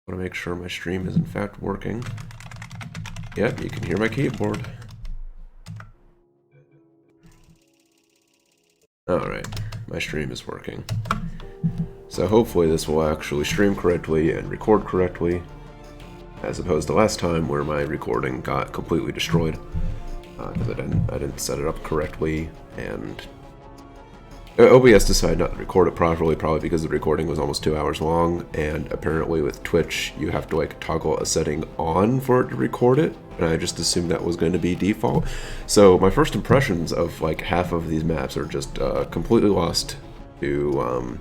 want to make sure my stream is in fact working. Yep, you can hear my keyboard. Alright, my stream is working. So hopefully this will actually stream correctly and record correctly, as opposed to last time where my recording got completely destroyed because I didn't set it up correctly, and OBS decided not to record it properly, probably because the recording was almost 2 hours long, and apparently with Twitch you have to like toggle a setting on for it to record it, and I just assumed that was going to be default. So my first impressions of like half of these maps are just completely lost to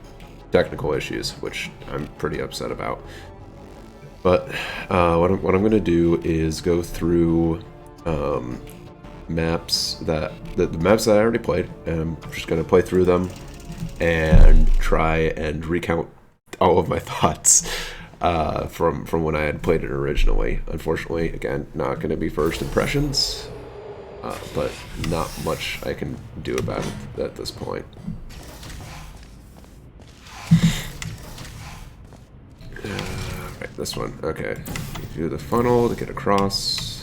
technical issues, which I'm pretty upset about. But what I'm going to do is go through maps that the maps that I already played, and I'm just going to play through them and try and recount all of my thoughts from when I had played it originally. Unfortunately, again, not going to be first impressions, but not much I can do about it at this point. Right, this one. Okay, you do the funnel to get across.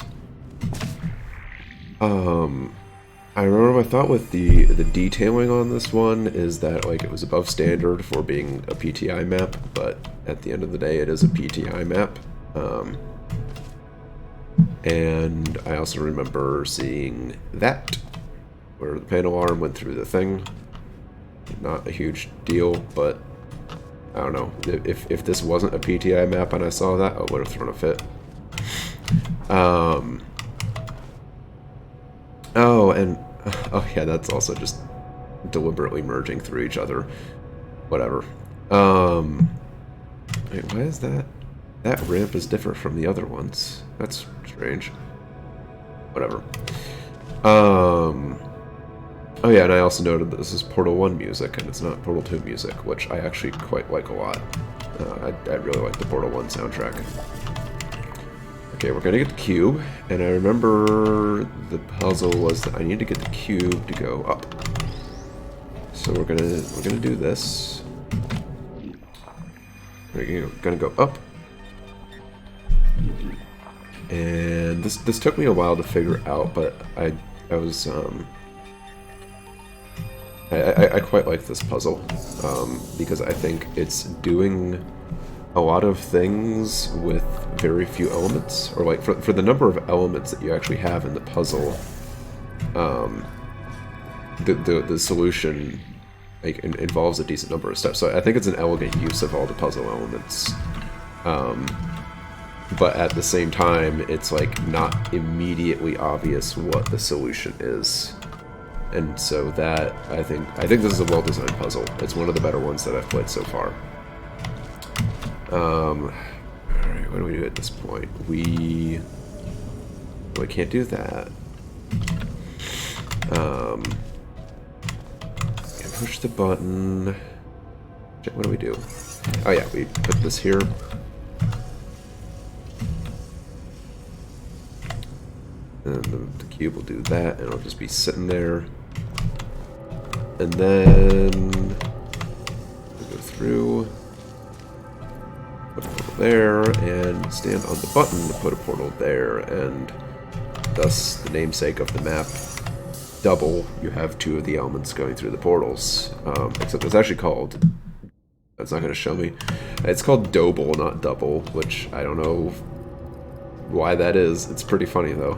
I remember my thought with the detailing on this one is that like it was above standard for being a PTI map, but at the end of the day it is a PTI map. And I also remember seeing that, where the panel arm went through the thing. Not a huge deal, but I don't know. If this wasn't a PTI map and I saw that, I would have thrown a fit. Oh, and oh yeah, that's also just deliberately merging through each other. Whatever. Wait, why is that? That ramp is different from the other ones. That's strange. Whatever. Oh yeah, and I also noted that this is Portal 1 music, and it's not Portal 2 music, which I actually quite like a lot. I really like the Portal 1 soundtrack. Okay, we're gonna get the cube, and I remember the puzzle was that I need to get the cube to go up. So we're gonna do this. We're gonna go up, and this took me a while to figure out, but I was I quite like this puzzle because I think it's doing a lot of things with very few elements, or like for the number of elements that you actually have in the puzzle, the solution like involves a decent number of steps. So I think it's an elegant use of all the puzzle elements, but at the same time, it's like not immediately obvious what the solution is. And so that I think this is a well-designed puzzle. It's one of the better ones that I've played so far. Alright, what do we do at this point? We can't do that. Can push the button. What do we do? Oh yeah, we put this here. And the cube will do that, and it'll just be sitting there. And then we'll go through. Put a portal there, and stand on the button to put a portal there, and thus the namesake of the map, double, you have two of the elements going through the portals. Except it's actually called, that's not going to show me, it's called double, not double, which I don't know why that is. It's pretty funny though.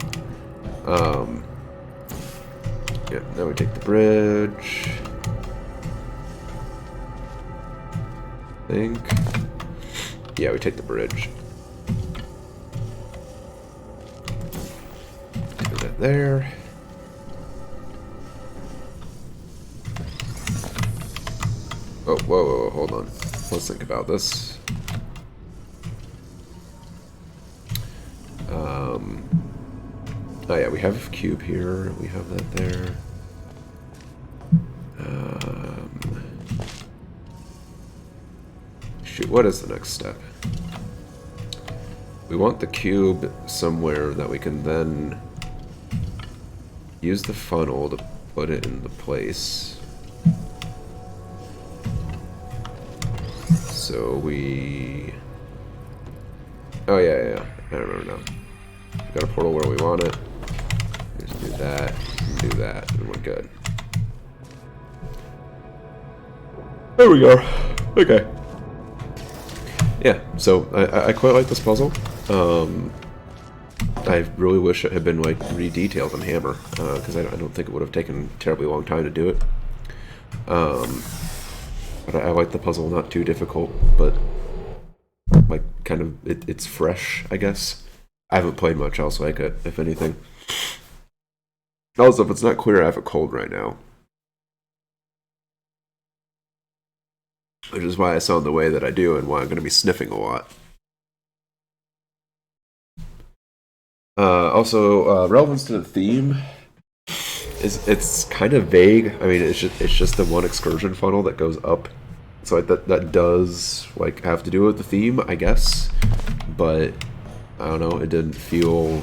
Yeah, now we take the bridge. I think. Yeah, we take the bridge. Put that there. Oh, whoa, hold on. Let's think about this. Oh yeah, we have a cube here. We have that there. Shoot, what is the next step? We want the cube somewhere that we can then use the funnel to put it in the place. So we Oh, yeah, yeah, yeah. I remember now. We got a portal where we want it. Just do that, and do that, and we're good. There we go. Okay. Yeah, so I quite like this puzzle. I really wish it had been like re-detailed in Hammer, because I don't think it would have taken a terribly long time to do it. But I like the puzzle, not too difficult, but like kind of it's fresh, I guess. I haven't played much else like it, if anything. Also, if it's not clear, I have a cold right now, which is why I sound the way that I do and why I'm going to be sniffing a lot. Also, relevance to the theme is it's kind of vague. I mean, it's just the one excursion funnel that goes up, so that does like have to do with the theme, I guess. But I don't know. It didn't feel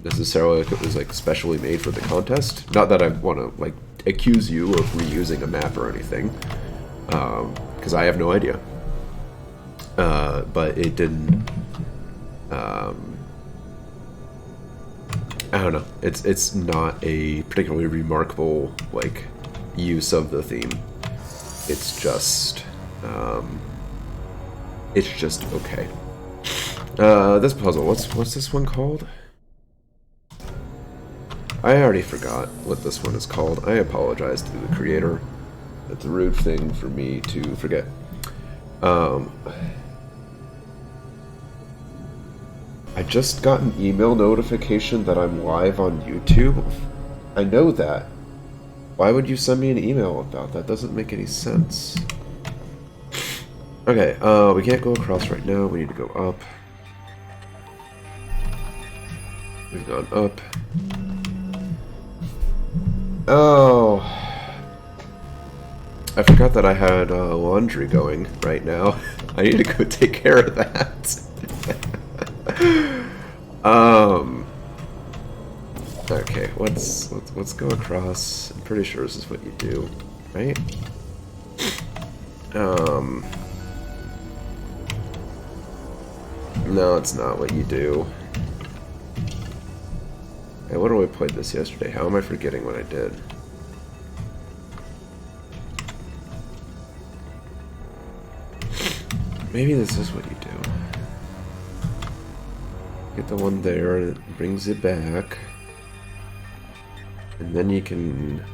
necessarily like it was like specially made for the contest. Not that I want to like accuse you of reusing a map or anything, because I have no idea. But it didn't. I don't know. It's not a particularly remarkable like use of the theme. It's just okay. This puzzle. What's this one called? I already forgot what this one is called. I apologize to the creator. It's a rude thing for me to forget. I just got an email notification that I'm live on YouTube. I know that. Why would you send me an email about that? Doesn't make any sense. Okay, we can't go across right now. We need to go up. We've gone up. Oh. I forgot that I had laundry going right now. I need to go take care of that. Okay, let's go across. I'm pretty sure this is what you do, right? No, it's not what you do. Hey, what do I played this yesterday? How am I forgetting what I did? Maybe this is what you do. Get the one there, and it brings it back. And then you can,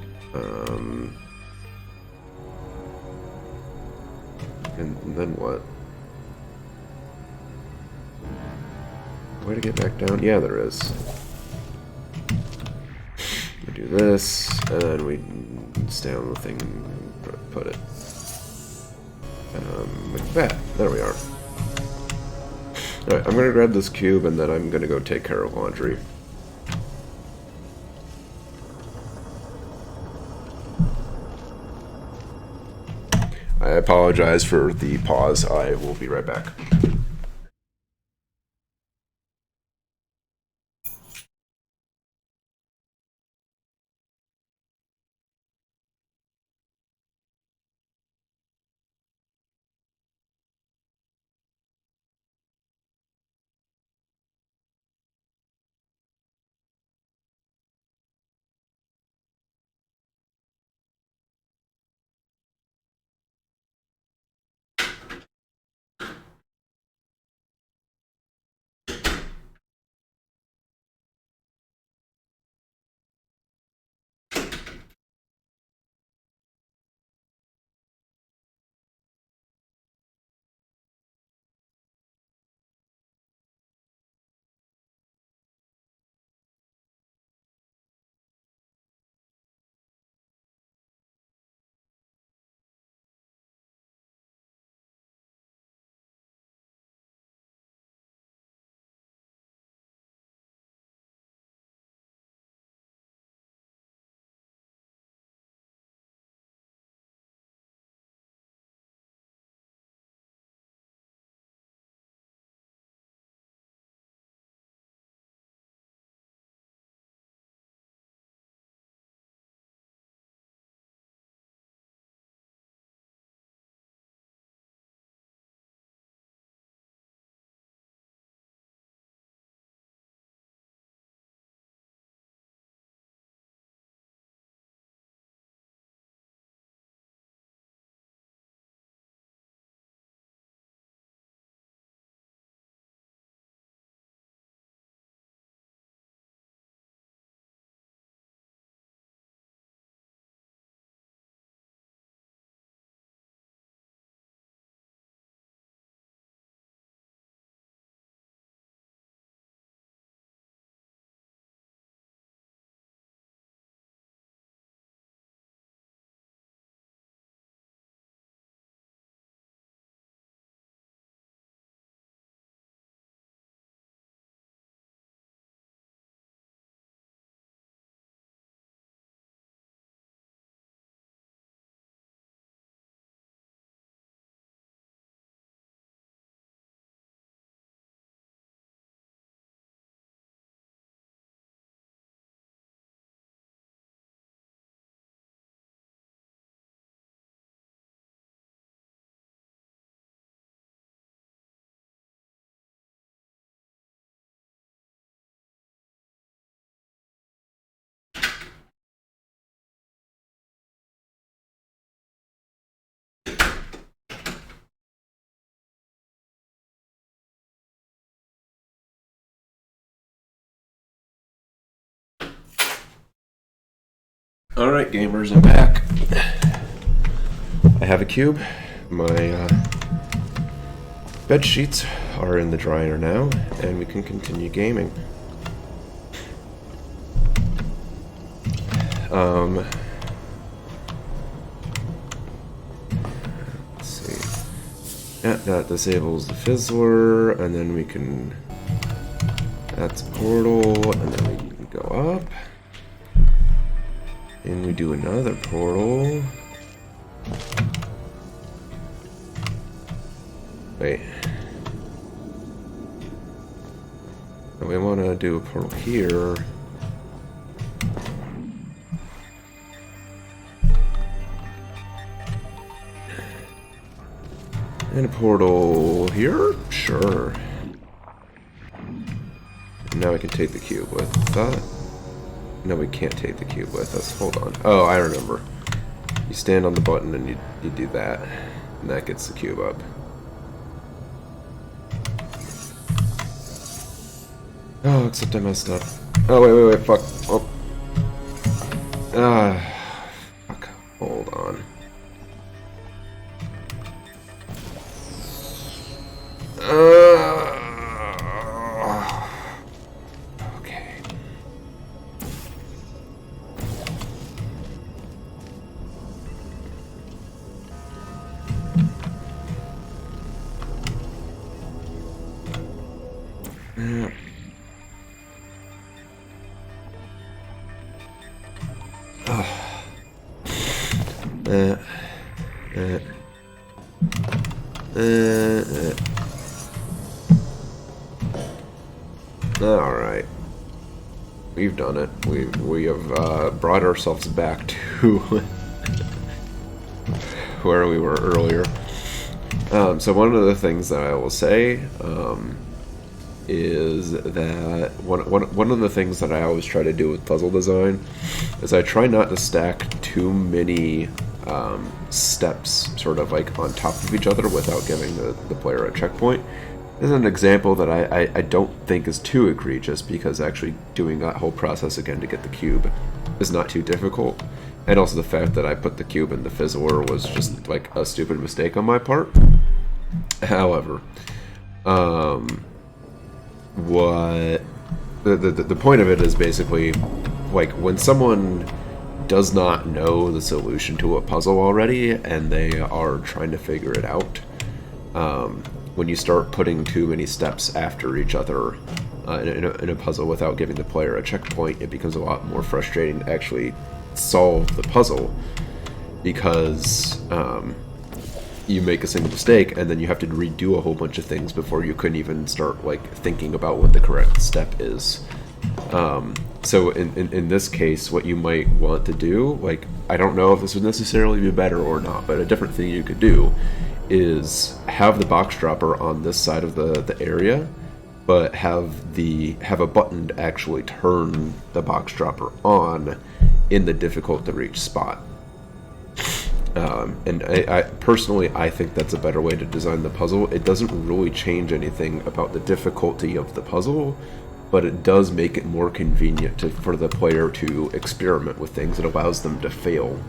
and then what? Way to get back down? Yeah, there is. We do this, and then we stay on the thing and put it. Like that. There we are. Alright, I'm gonna grab this cube, and then I'm gonna go take care of laundry. I apologize for the pause. I will be right back. Alright, gamers, I'm back. I have a cube. My bed sheets are in the dryer now, and we can continue gaming. Let's see. Yeah, that disables the fizzler, and then we can... That's a portal, and then we can go up. And we do another portal. Wait. And we want to do a portal here. And a portal here? Sure. And now we can take the cube with that. No, we can't take the cube with us. Hold on. Oh, I remember. You stand on the button and you do that. And that gets the cube up. Oh, except I messed up. Oh, wait, fuck. Oh. Fuck. Hold on. Okay. Alright. We've done it. We have brought ourselves back to where we were earlier. So one of the things that I will say is that one of the things that I always try to do with puzzle design is I try not to stack too many steps sort of like on top of each other without giving the player a checkpoint. This is an example that I don't think is too egregious, because actually doing that whole process again to get the cube is not too difficult. And also the fact that I put the cube in the fizzler was just like a stupid mistake on my part. However, what the point of it is basically like when someone does not know the solution to a puzzle already and they are trying to figure it out, when you start putting too many steps after each other in a puzzle without giving the player a checkpoint, it becomes a lot more frustrating to actually solve the puzzle, because you make a single mistake and then you have to redo a whole bunch of things before you can even start like thinking about what the correct step is. So in this case, what you might want to do, like, I don't know if this would necessarily be better or not, but a different thing you could do is have the box dropper on this side of the area, but have a button to actually turn the box dropper on in the difficult to reach spot. And I personally, I think that's a better way to design the puzzle. It doesn't really change anything about the difficulty of the puzzle, but it does make it more convenient for the player to experiment with things. It allows them to fail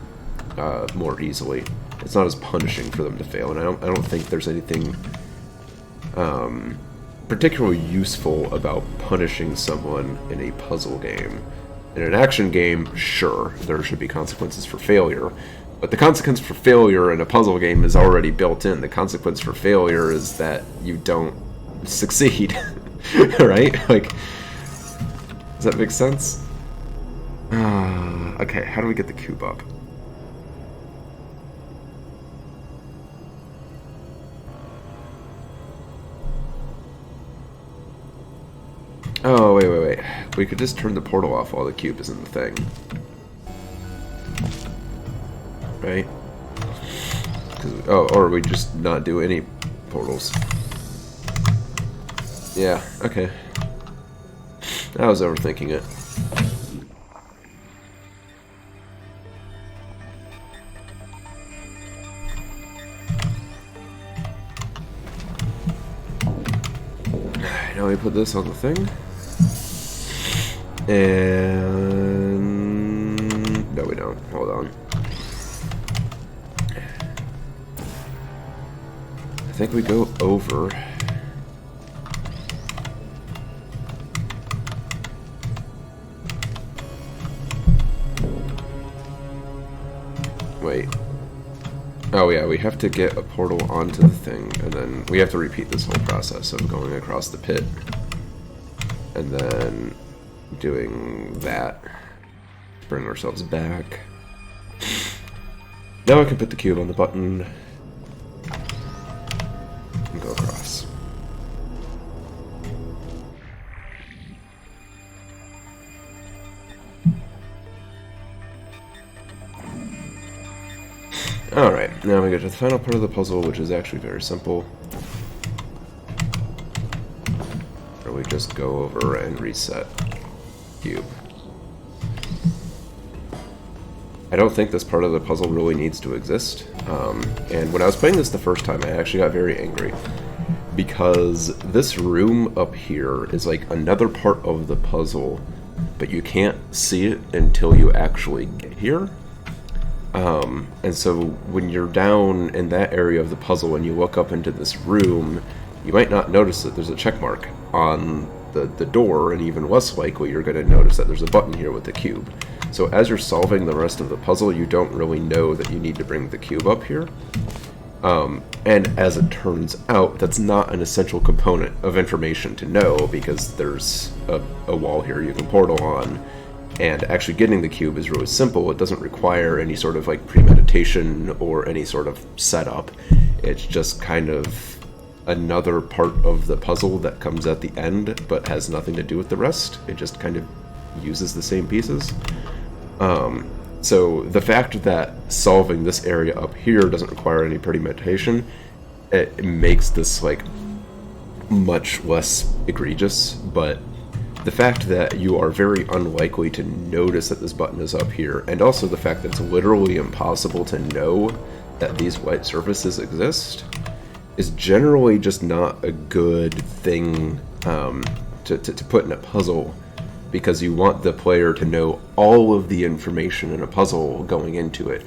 more easily. It's not as punishing for them to fail, and I don't think there's anything particularly useful about punishing someone in a puzzle game. In an action game, sure, there should be consequences for failure, but the consequence for failure in a puzzle game is already built in. The consequence for failure is that you don't succeed, right? Like, does that make sense? Okay, how do we get the cube up? Oh, wait. We could just turn the portal off while the cube is in the thing. Right? Or we just not do any portals. Yeah, okay. I was overthinking it. Now we put this on the thing. And no, we don't. think we go over. Wait. Oh yeah, we have to get a portal onto the thing, and then we have to repeat this whole process of going across the pit, and then doing that. Bring ourselves back. Now I can put the cube on the button and go across. Alright, now we get to the final part of the puzzle, which is actually very simple. Where we just go over and reset cube. I don't think this part of the puzzle really needs to exist. And when I was playing this the first time, I actually got very angry. Because this room up here is like another part of the puzzle, but you can't see it until you actually get here. And so when you're down in that area of the puzzle and you look up into this room, you might not notice that there's a check mark on the door, and even less likely you're going to notice that there's a button here with the cube. So as you're solving the rest of the puzzle, you don't really know that you need to bring the cube up here. And as it turns out, that's not an essential component of information to know, because there's a wall here you can portal on. And actually getting the cube is really simple. It doesn't require any sort of like premeditation or any sort of setup. It's just kind of another part of the puzzle that comes at the end but has nothing to do with the rest. It just kind of uses the same pieces. So the fact that solving this area up here doesn't require any premeditation, it makes this like much less egregious. But the fact that you are very unlikely to notice that this button is up here, and also the fact that it's literally impossible to know that these white surfaces exist, is generally just not a good thing to put in a puzzle, because you want the player to know all of the information in a puzzle going into it.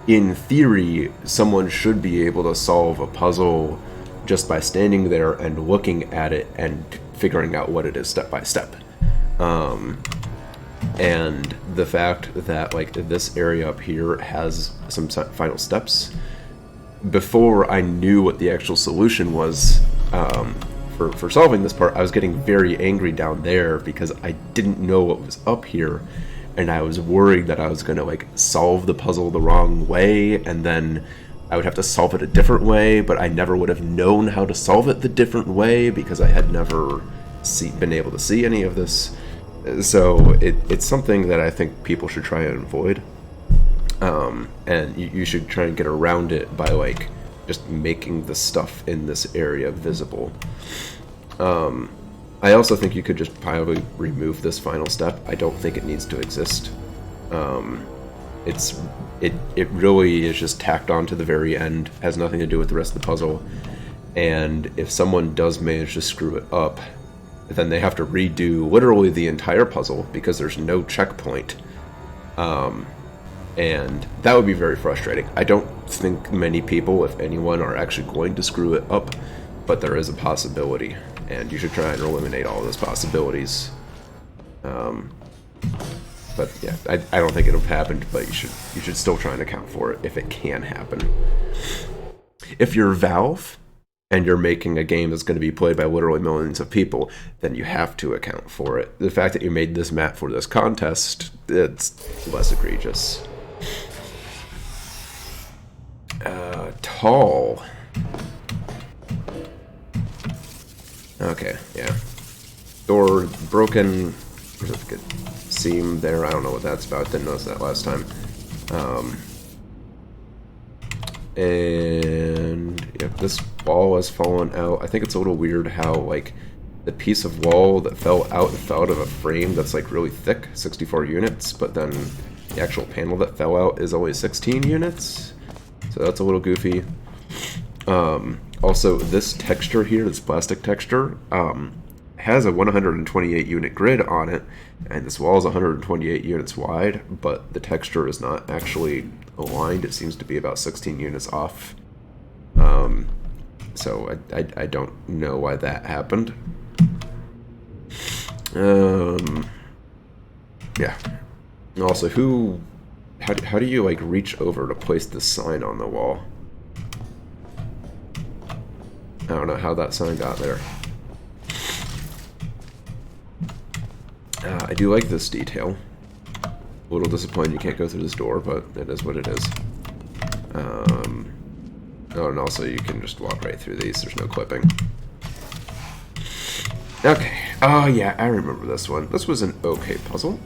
In theory, someone should be able to solve a puzzle just by standing there and looking at it and figuring out what it is step by step. And the fact that like this area up here has some final steps, before I knew what the actual solution was for solving this part, I was getting very angry down there because I didn't know what was up here, and I was worried that I was going to like solve the puzzle the wrong way, and then I would have to solve it a different way, but I never would have known how to solve it the different way because I had never been able to see any of this. So it's something that I think people should try and avoid. And you should try and get around it by like just making the stuff in this area visible. I also think you could just probably remove this final step. I don't think it needs to exist. It really is just tacked on to the very end, has nothing to do with the rest of the puzzle. And if someone does manage to screw it up, then they have to redo literally the entire puzzle because there's no checkpoint. And that would be very frustrating. I don't think many people, if anyone, are actually going to screw it up, but there is a possibility, and you should try and eliminate all those possibilities. But yeah, I don't think it'll happen, but you should still try and account for it if it can happen. If you're Valve and you're making a game that's going to be played by literally millions of people, then you have to account for it. The fact that you made this map for this contest, it's less egregious. Tall. Okay, yeah. Door broken. There's a good seam there. I don't know what that's about. Didn't notice that last time. And yeah, this wall has fallen out. I think it's a little weird how like the piece of wall that fell out of a frame that's like really thick, 64 units, but then the actual panel that fell out is only 16 units. So that's a little goofy. Also, this texture here, this plastic texture, has a 128 unit grid on it, and this wall is 128 units wide, but the texture is not actually aligned. It seems to be about 16 units off. So I don't know why that happened. Yeah. Also, how do you, like, reach over to place the sign on the wall? I don't know how that sign got there. I do like this detail. A little disappointed you can't go through this door, but it is what it is. Oh, and also you can just walk right through these. There's no clipping. Okay. Oh, yeah, I remember this one. This was an okay puzzle.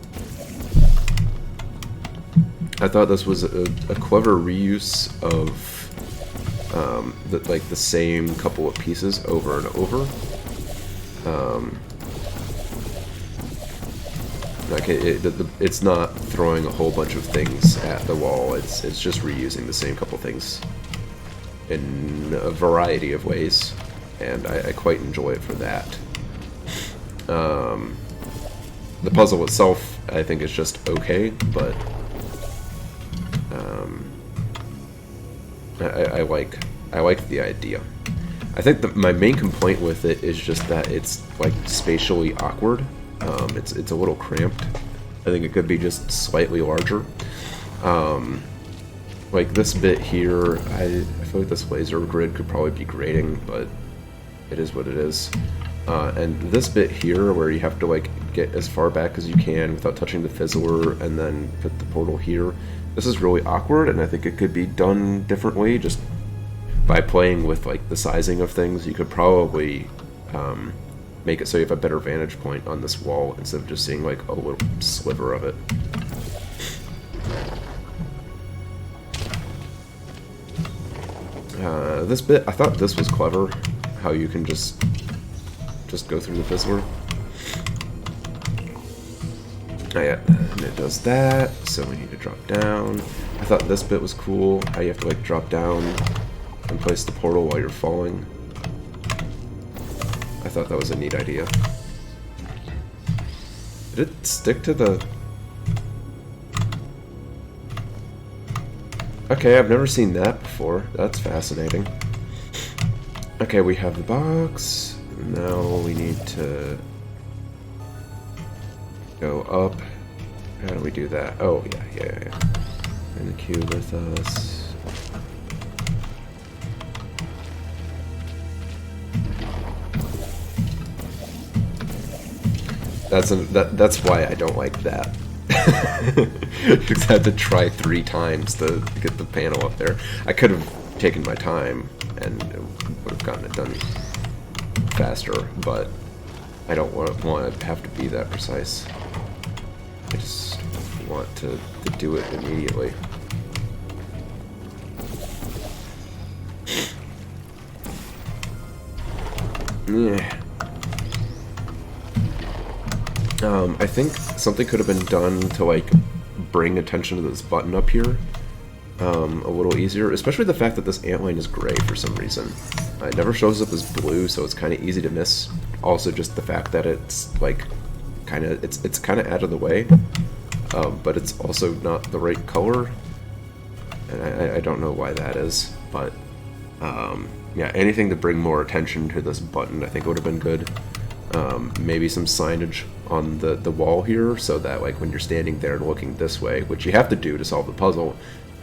I thought this was a clever reuse of the same couple of pieces over and over. Like it's not throwing a whole bunch of things at the wall. It's just reusing the same couple things in a variety of ways, and I quite enjoy it for that. The puzzle itself, I think, is just okay, but I like the idea. I think my main complaint with it is just that it's like spatially awkward. It's a little cramped. I think it could be just slightly larger. Like this bit here, I feel like this laser grid could probably be grading, but it is what it is. And this bit here, where you have to like get as far back as you can without touching the fizzler, and then put the portal here. This is really awkward, and I think it could be done differently. Just by playing with like the sizing of things, you could probably make it so you have a better vantage point on this wall instead of just seeing like a little sliver of it. This bit, I thought this was clever, how you can just go through the fizzler. Oh yeah, and it does that, so we need to drop down. I thought this bit was cool, how you have to like drop down and place the portal while you're falling. I thought that was a neat idea. Did it stick to the... Okay, I've never seen that before. That's fascinating. Okay, we have the box. Now we need to go up. How do we do that? Oh, yeah. Bring the cube with us. That's why I don't like that. Because I had to try 3 times to get the panel up there. I could have taken my time and would have gotten it done faster, but I don't want to have to be that precise. I just want to do it immediately. Yeah. I think something could have been done to like bring attention to this button up here a little easier, especially the fact that this antline is gray for some reason. It never shows up as blue, so it's kind of easy to miss. Also, just the fact that it's like it's kind of out of the way, but it's also not the right color, and I don't know why that is. But yeah, anything to bring more attention to this button, I think would have been good. Maybe some signage on the wall here, so that like when you're standing there and looking this way, which you have to do to solve the puzzle,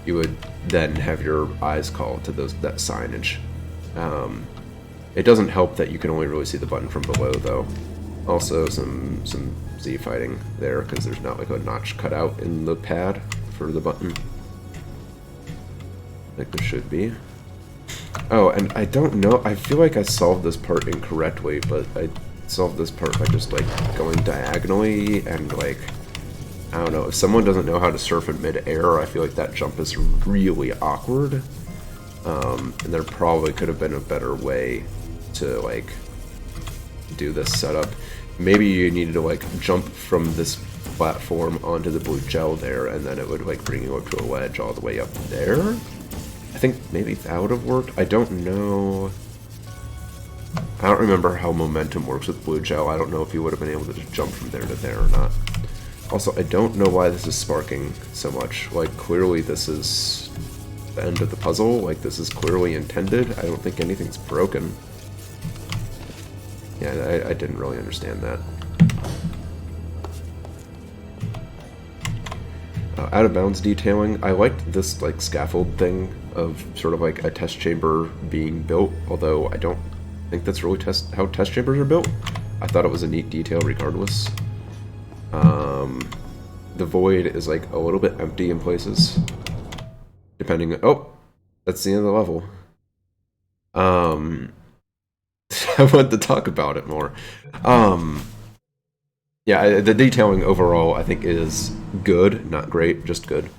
you would then have your eyes called to that signage. It doesn't help that you can only really see the button from below, though. Also, some Z fighting there, because there's not like a notch cut out in the pad for the button, like there should be. Oh, and I don't know, I feel like I solved this part incorrectly, but I solved this part by just like going diagonally, and like, I don't know, if someone doesn't know how to surf in mid-air, I feel like that jump is really awkward. And there probably could have been a better way to like do this setup. Maybe you needed to like jump from this platform onto the blue gel there, and then it would like bring you up to a ledge all the way up there. I think maybe that would have worked. I don't know. I don't remember how momentum works with blue gel. I don't know if you would have been able to just jump from there to there or not. Also, I don't know why this is sparking so much. Like, clearly this is the end of the puzzle. Like, this is clearly intended. I don't think anything's broken. Yeah, I didn't really understand that. Out of bounds detailing. I liked this like scaffold thing of sort of like a test chamber being built, although I don't think that's really how test chambers are built. I thought it was a neat detail regardless. The void is like a little bit empty in places. Depending oh, that's the end of the level. I want to talk about it more. Yeah, the detailing overall I think is good, not great, just good.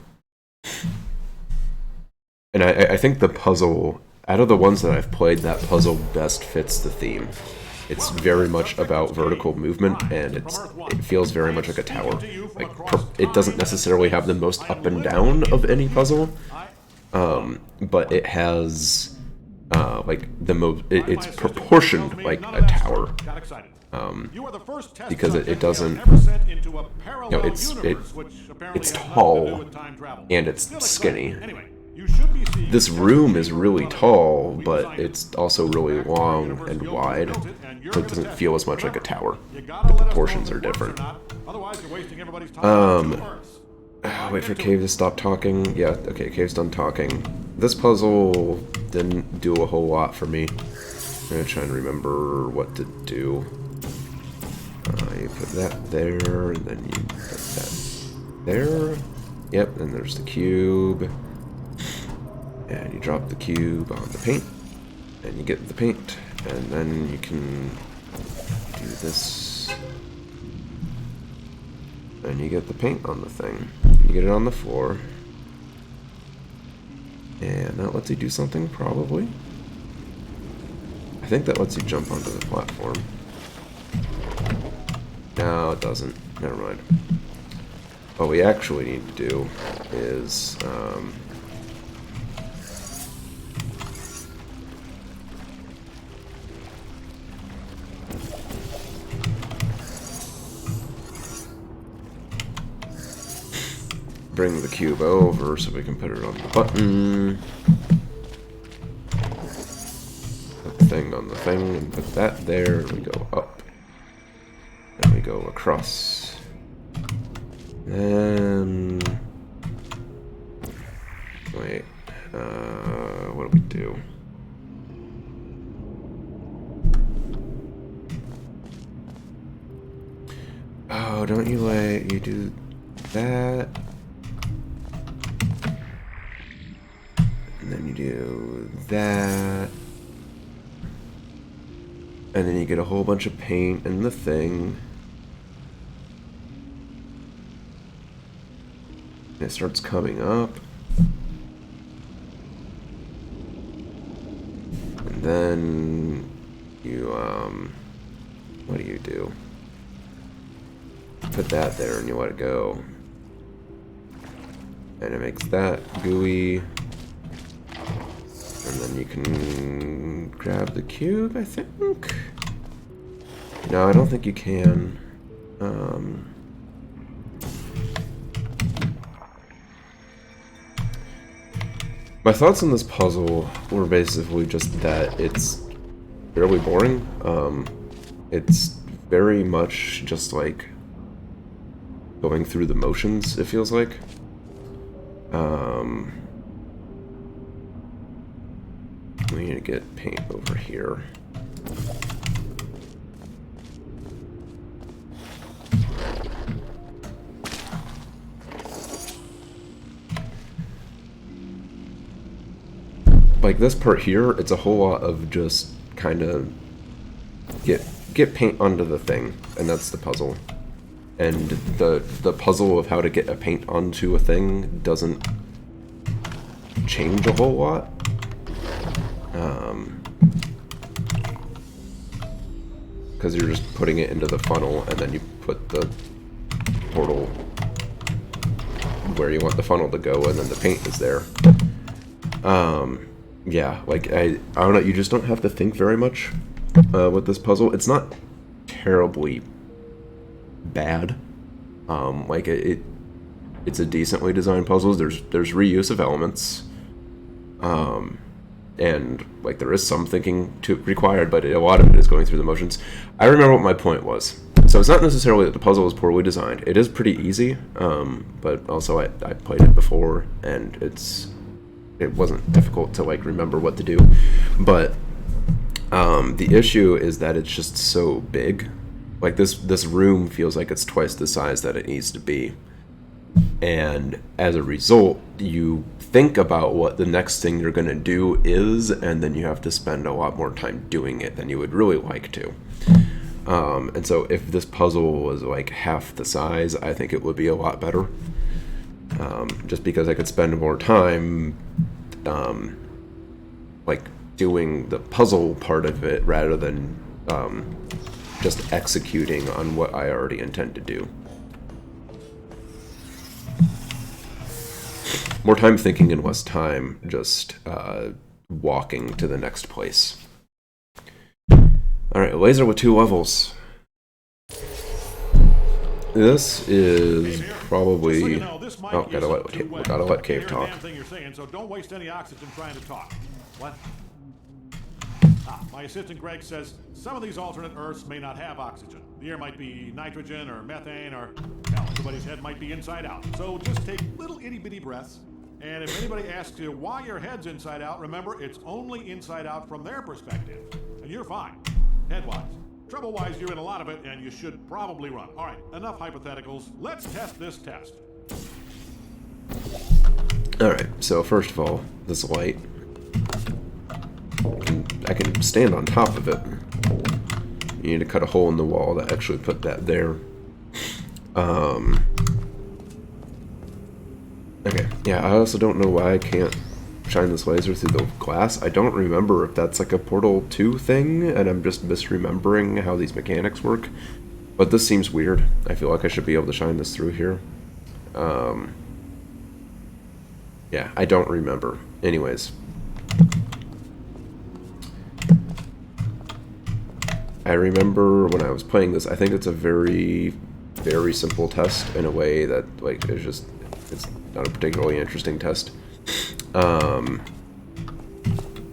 And I think the puzzle, out of the ones that I've played, that puzzle best fits the theme. It's very much about vertical movement, and it feels very much like a tower. Like, it doesn't necessarily have the most up and down of any puzzle, but it has like the most. It's proportioned like a tower. Because it doesn't, you know, it's tall and it's skinny. This room is really tall, but it's also really long and wide, so it doesn't feel as much like a tower. The proportions are different. Wait for Cave to stop talking. Yeah, okay, Cave's done talking. This puzzle didn't do a whole lot for me. I'm gonna try and remember what to do. You put that there, and then you put that there. Yep, and there's the cube. And you drop the cube on the paint, and you get the paint, and then you can do this. And you get the paint on the thing. You get it on the floor. And that lets you do something, probably. I think that lets you jump onto the platform. No, it doesn't. Never mind. What we actually need to do is, bring the cube over so we can put it on the button. Put the thing on the thing and put that there. We go up. And we go across. Then wait, what do we do? Oh, don't you let you do that? And then you do that. And then you get a whole bunch of paint in the thing. And it starts coming up. And then you, what do? Put that there and you let it go. And it makes that gooey. And then you can grab the cube, I think? No, I don't think you can. My thoughts on this puzzle were basically just that it's fairly boring. It's very much just like going through the motions, it feels like. We need to get paint over here. Like this part here, it's a whole lot of just kind of get paint onto the thing, and that's the puzzle. And the puzzle of how to get a paint onto a thing doesn't change a whole lot. Because you're just putting it into the funnel, and then you put the portal where you want the funnel to go, and then the paint is there. Yeah, like, I don't know, you just don't have to think very much with this puzzle. It's not terribly bad. Like, it's a decently designed puzzle. There's reuse of elements. And like there is some thinking required, but a lot of it is going through the motions. I remember what my point was. So it's not necessarily that the puzzle is poorly designed. It is pretty easy, but also I played it before, and it wasn't difficult to like remember what to do. But the issue is that it's just so big. Like this room feels like it's twice the size that it needs to be. And as a result, you think about what the next thing you're going to do is, and then you have to spend a lot more time doing it than you would really like to. And so if this puzzle was like half the size, I think it would be a lot better. Just because I could spend more time like doing the puzzle part of it rather than just executing on what I already intend to do. More time thinking and less time just walking to the next place. Alright, laser with 2 levels. This is probably... Oh, gotta let Cave talk. So don't waste any oxygen trying to talk. What? My assistant Greg says some of these alternate Earths may not have oxygen. The air might be nitrogen or methane or, hell, everybody's head might be inside out. So just take little itty-bitty breaths. And if anybody asks you why your head's inside out, remember, it's only inside out from their perspective. And you're fine, head-wise. Trouble-wise, you're in a lot of it, and you should probably run. All right, enough hypotheticals. Let's test this test. Alright, so first of all, this light. I can stand on top of it. You need to cut a hole in the wall to actually put that there. Okay, yeah, I also don't know why I can't shine this laser through the glass. I don't remember if that's like a Portal 2 thing, and I'm just misremembering how these mechanics work. But this seems weird. I feel like I should be able to shine this through here. Yeah, I don't remember. Anyways. I remember when I was playing this, I think it's a very, very simple test in a way that, like, it's not a particularly interesting test.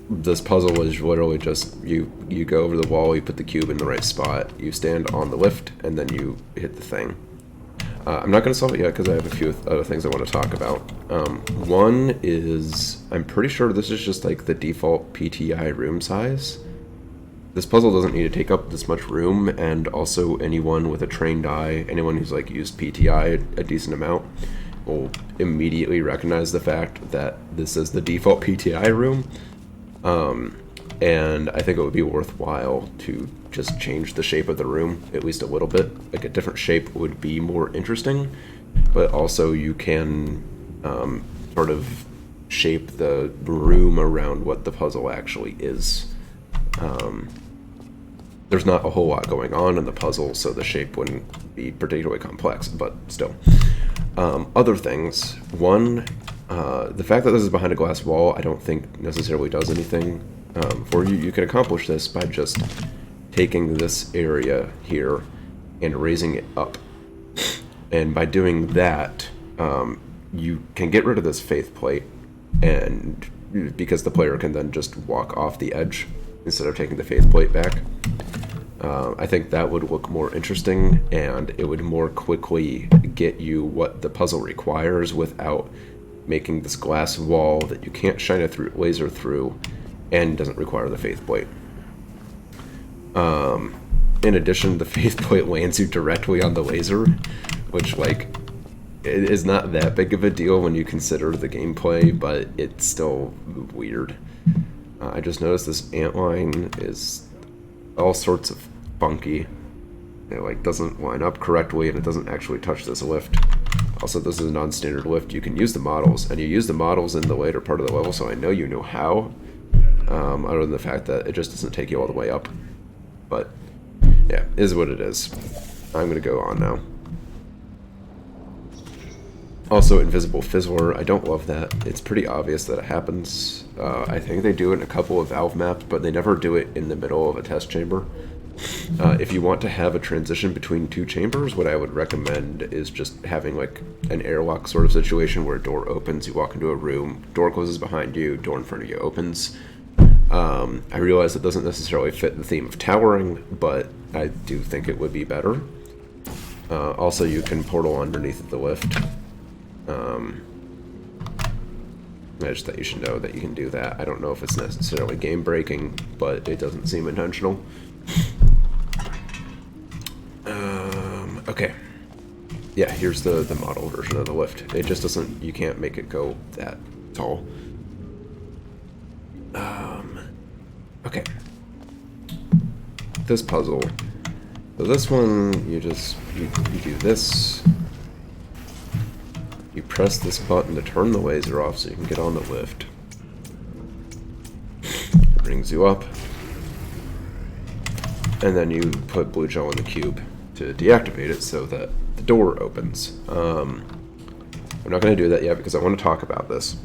This puzzle is literally just, you go over the wall, you put the cube in the right spot, you stand on the lift, and then you hit the thing. I'm not going to solve it yet because I have a few other things I want to talk about. One is, I'm pretty sure this is just like the default PTI room size. This puzzle doesn't need to take up this much room, and also anyone with a trained eye, anyone who's like used PTI a decent amount, will immediately recognize the fact that this is the default PTI room. And I think it would be worthwhile to just change the shape of the room at least a little bit. Like a different shape would be more interesting, but also you can sort of shape the room around what the puzzle actually is. There's not a whole lot going on in the puzzle, so the shape wouldn't be particularly complex, but still. Other things. One, the fact that this is behind a glass wall I don't think necessarily does anything for you. You can accomplish this by just taking this area here and raising it up. And by doing that, you can get rid of this faith plate, and because the player can then just walk off the edge instead of taking the faith plate back. I think that would look more interesting, and it would more quickly get you what the puzzle requires without making this glass wall that you can't shine a laser through and doesn't require the faith plate. In addition, the faith plate lands you directly on the laser, which, like, it is not that big of a deal when you consider the gameplay, but it's still weird. I just noticed this antline is all sorts of funky. It like doesn't line up correctly, and it doesn't actually touch this lift. Also, this is a non-standard lift. You can use the models, and you use the models in the later part of the level, so I know you know how. Other than the fact that it just doesn't take you all the way up. But yeah, is what it is. I'm gonna go on now. Also, Invisible Fizzler, I don't love that. It's pretty obvious that it happens. I think they do it in a couple of Valve maps, but they never do it in the middle of a test chamber. If you want to have a transition between two chambers, what I would recommend is just having like an airlock sort of situation where a door opens, you walk into a room, door closes behind you, door in front of you opens. I realize it doesn't necessarily fit the theme of towering, but I do think it would be better. Also, you can portal underneath the lift. I just thought you should know that you can do that. I don't know if it's necessarily game-breaking, but it doesn't seem intentional. Okay. Yeah, here's the model version of the lift. It just doesn't... You can't make it go that tall. Okay. This puzzle. So this one, you do this. You press this button to turn the laser off so you can get on the lift. It brings you up. And then you put blue gel in the cube to deactivate it so that the door opens. I'm not going to do that yet because I want to talk about this.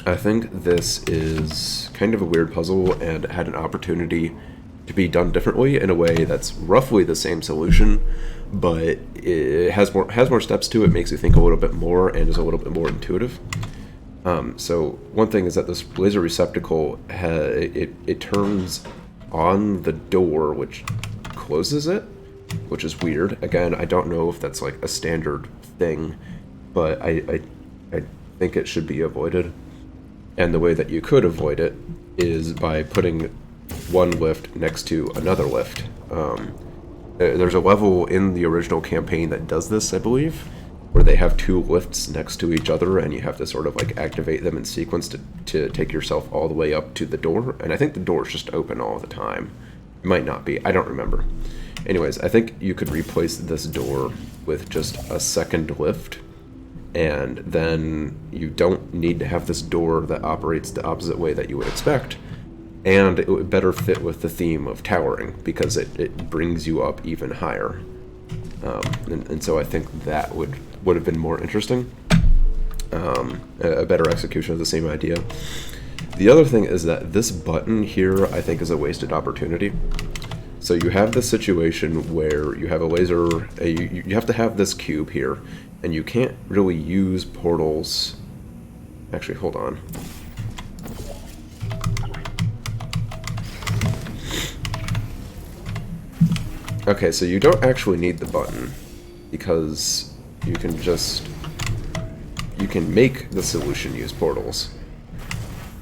I think this is kind of a weird puzzle and had an opportunity to be done differently in a way that's roughly the same solution, but it has more steps to it, makes you think a little bit more, and is a little bit more intuitive. So one thing is that this laser receptacle, it turns on the door, which closes it, which is weird. Again, I don't know if that's like a standard thing, but I think it should be avoided. And the way that you could avoid it is by putting one lift next to another lift. There's a level in the original campaign that does this, I believe, where they have two lifts next to each other and you have to sort of like activate them in sequence to take yourself all the way up to the door. And I think the door's just open all the time. It might not be. I don't remember. Anyways, I think you could replace this door with just a second lift, and then you don't need to have this door that operates the opposite way that you would expect, and it would better fit with the theme of towering because it brings you up even higher. And so I think that would have been more interesting. A better execution of the same idea. The other thing is that this button here I think is a wasted opportunity. So you have this situation where you have a laser, you have to have this cube here, and you can't really use portals. Actually, hold on. Okay, so you don't actually need the button, because you can make the solution use portals,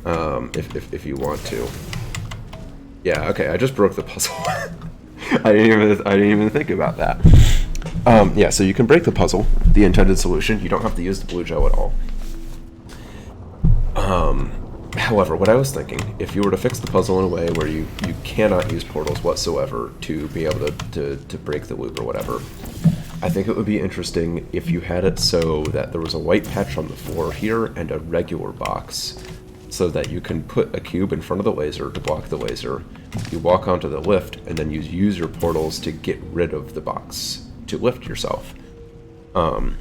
if you want to. Yeah, okay, I just broke the puzzle. I didn't even think about that. Yeah, so you can break the puzzle, the intended solution. You don't have to use the blue gel at all. However, what I was thinking, if you were to fix the puzzle in a way where you cannot use portals whatsoever to be able to break the loop or whatever, I think it would be interesting if you had it so that there was a white patch on the floor here and a regular box, so that you can put a cube in front of the laser to block the laser, you walk onto the lift, and then you use your portals to get rid of the box to lift yourself. And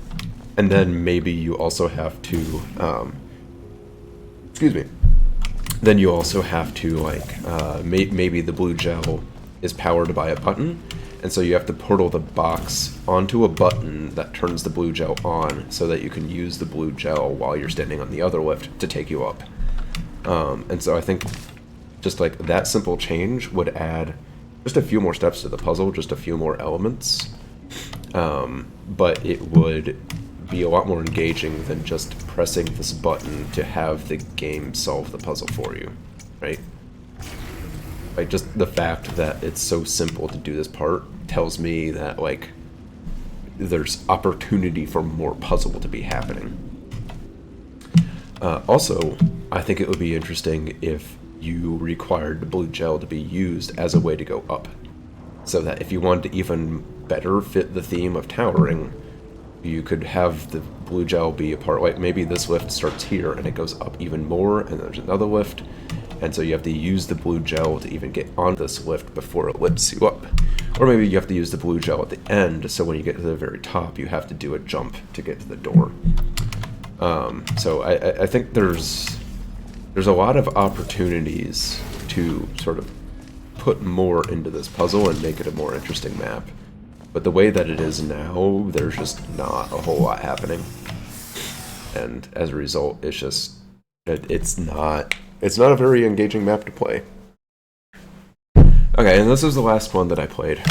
then maybe you also have to, then you also have to, like, maybe the blue gel is powered by a button, and so you have to portal the box onto a button that turns the blue gel on so that you can use the blue gel while you're standing on the other lift to take you up. And so I think just like that simple change would add just a few more steps to the puzzle, just a few more elements, but it would be a lot more engaging than just pressing this button to have the game solve the puzzle for you, right? Like, just the fact that it's so simple to do this part tells me that, like, there's opportunity for more puzzle to be happening. Also, I think it would be interesting if you required the blue gel to be used as a way to go up. So that if you wanted to even better fit the theme of towering, you could have the blue gel be a part, like maybe this lift starts here and it goes up even more, and there's another lift, and so you have to use the blue gel to even get on this lift before it lifts you up. Or maybe you have to use the blue gel at the end, so when you get to the very top, you have to do a jump to get to the door. So I think there's a lot of opportunities to sort of put more into this puzzle and make it a more interesting map. But the way that it is now, there's just not a whole lot happening. And as a result, it's just, it's not a very engaging map to play. Okay, and this is the last one that I played.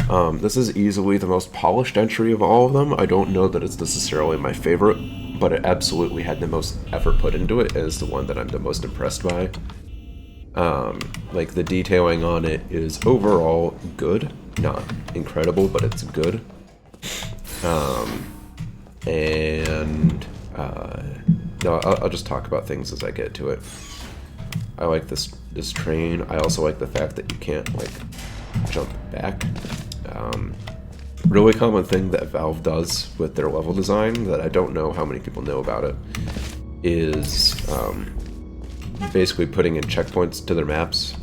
This is easily the most polished entry of all of them. I don't know that it's necessarily my favorite, but it absolutely had the most effort put into it as the one that I'm the most impressed by. Like, the detailing on it is overall good. Not incredible, but it's good. No, I'll just talk about things as I get to it. I like this train. I also like the fact that you can't, like, jump back. Really common thing that Valve does with their level design that I don't know how many people know about it is basically putting in checkpoints to their maps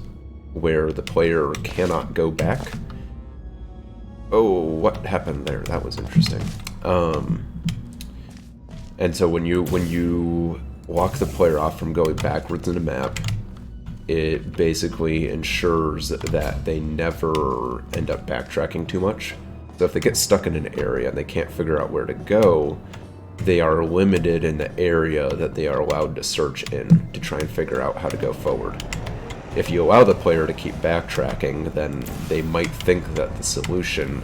where the player cannot go back. Oh, what happened there? That was interesting. And so when you walk the player off from going backwards in a map, it basically ensures that they never end up backtracking too much. So if they get stuck in an area and they can't figure out where to go, they are limited in the area that they are allowed to search in to try and figure out how to go forward. If you allow the player to keep backtracking, then they might think that the solution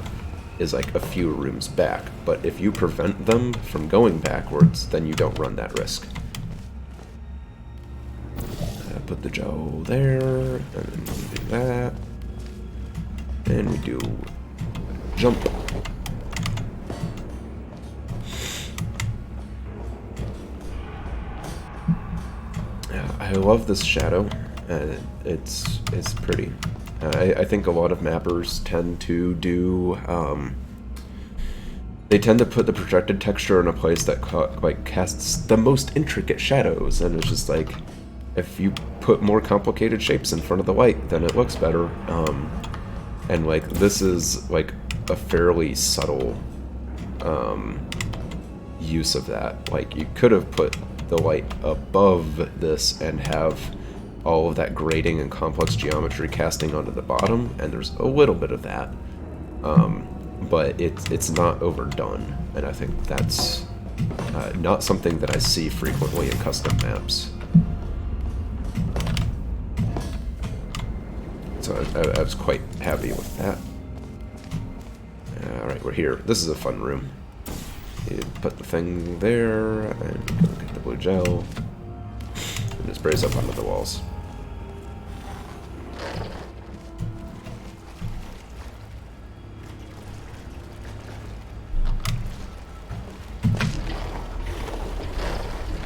is like a few rooms back. But if you prevent them from going backwards, then you don't run that risk. Put the Joe there, and then we do that. And we do jump. I love this shadow. It's pretty. I think a lot of mappers tend to do. They tend to put the projected texture in a place that casts the most intricate shadows, and it's just like, if you put more complicated shapes in front of the light, then it looks better. And like, this is like a fairly subtle use of that. Like, you could have put the light above this and have all of that grading and complex geometry casting onto the bottom, and there's a little bit of that, but it's not overdone, and I think that's not something that I see frequently in custom maps. So I was quite happy with that. Alright, we're here. This is a fun room. You put the thing there, and go get the blue gel, and just brace up onto the walls.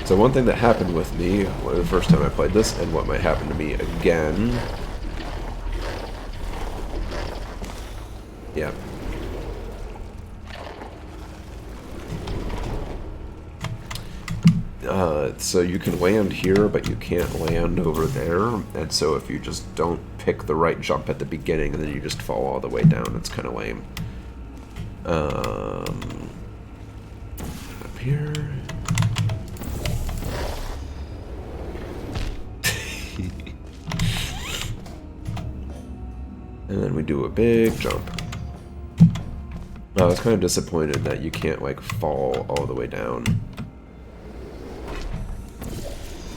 So one thing that happened with me the first time I played this, and what might happen to me again... Yeah. So you can land here, but you can't land over there, and so if you just don't pick the right jump at the beginning, then you just fall all the way down. It's kind of lame. Up here... And then we do a big jump. I was kind of disappointed that you can't, like, fall all the way down.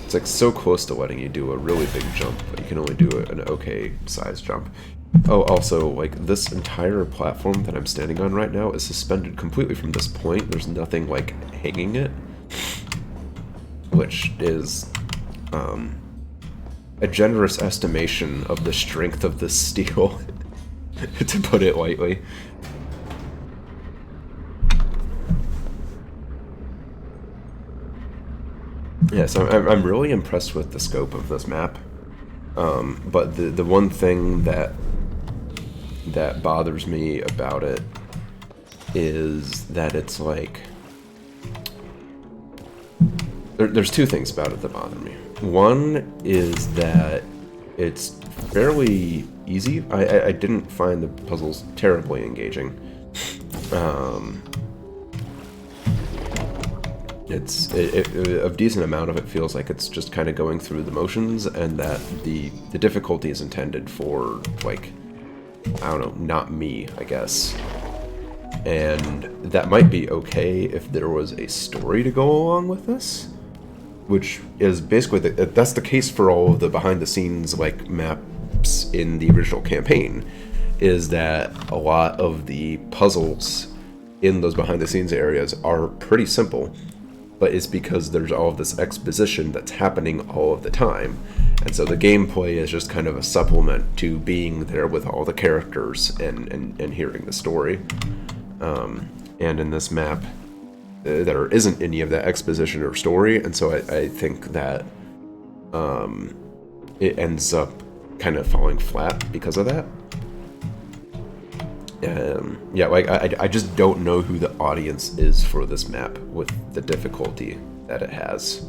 It's, like, so close to letting you do a really big jump, but you can only do an okay-sized jump. Oh, also, like, this entire platform that I'm standing on right now is suspended completely from this point. There's nothing, like, hanging it. Which is, a generous estimation of the strength of this steel, to put it lightly. Yeah, so I'm really impressed with the scope of this map. But the one thing that bothers me about it is that it's like... There's two things about it that bother me. One is that it's fairly easy. I didn't find the puzzles terribly engaging. A decent amount of it feels like it's just kind of going through the motions, and that the difficulty is intended for, like, I don't know, not me, I guess. And that might be okay if there was a story to go along with this, which is basically that's the case for all of the behind-the-scenes like maps in the original campaign. Is that a lot of the puzzles in those behind-the-scenes areas are pretty simple, but it's because there's all of this exposition that's happening all of the time. And so the gameplay is just kind of a supplement to being there with all the characters and hearing the story. And in this map, there isn't any of that exposition or story, and so I think that it ends up kind of falling flat because of that. Yeah, like I just don't know who the audience is for this map with the difficulty that it has.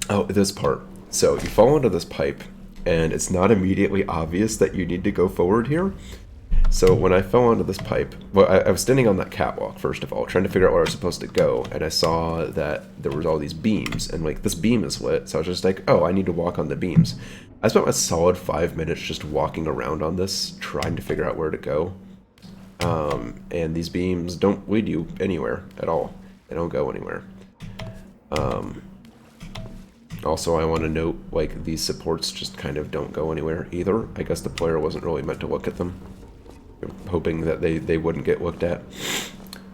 Oh, this part. So you fall into this pipe, and it's not immediately obvious that you need to go forward here. So when I fell onto this pipe, well, I was standing on that catwalk, first of all, trying to figure out where I was supposed to go, and I saw that there was all these beams, and like, this beam is lit, so I was just like, oh, I need to walk on the beams. I spent a solid 5 minutes just walking around on this, trying to figure out where to go. And these beams don't lead you anywhere at all. They don't go anywhere. Also, I want to note, like, these supports just kind of don't go anywhere either. I guess the player wasn't really meant to look at them, hoping that they wouldn't get looked at.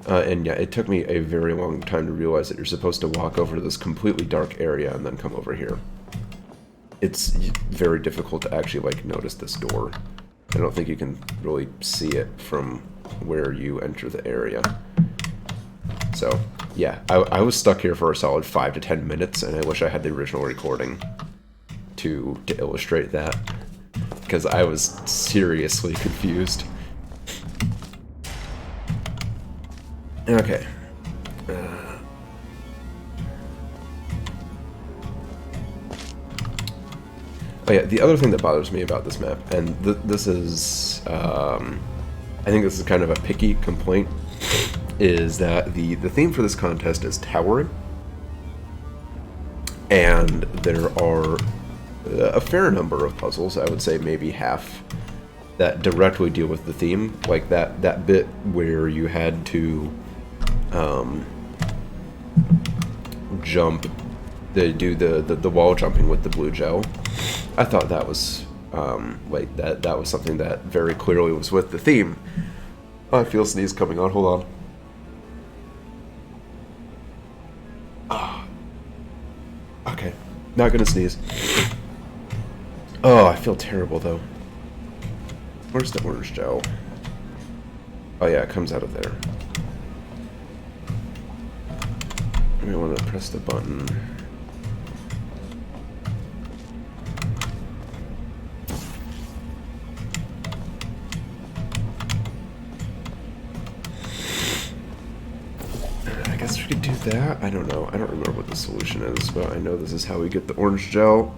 And yeah, it took me a very long time to realize that you're supposed to walk over to this completely dark area and then come over here. It's very difficult to actually, like, notice this door. I don't think you can really see it from where you enter the area. So, yeah, I was stuck here for a solid 5 to 10 minutes, and I wish I had the original recording to illustrate that, because I was seriously confused. Okay. Oh yeah, the other thing that bothers me about this map, and this is, I think this is kind of a picky complaint, is that the theme for this contest is towering, and there are a fair number of puzzles, I would say maybe half, that directly deal with the theme, like that bit where you had to jump, do the wall jumping with the blue gel. I thought that was like that was something that very clearly was with the theme. Oh, I feel a sneeze coming on. Hold on. Okay, not gonna sneeze. Oh, I feel terrible though. Where's the orange gel? Oh yeah, it comes out of there. I want to press the button. I guess we could do that. I don't know. I don't remember what the solution is, but I know this is how we get the orange gel.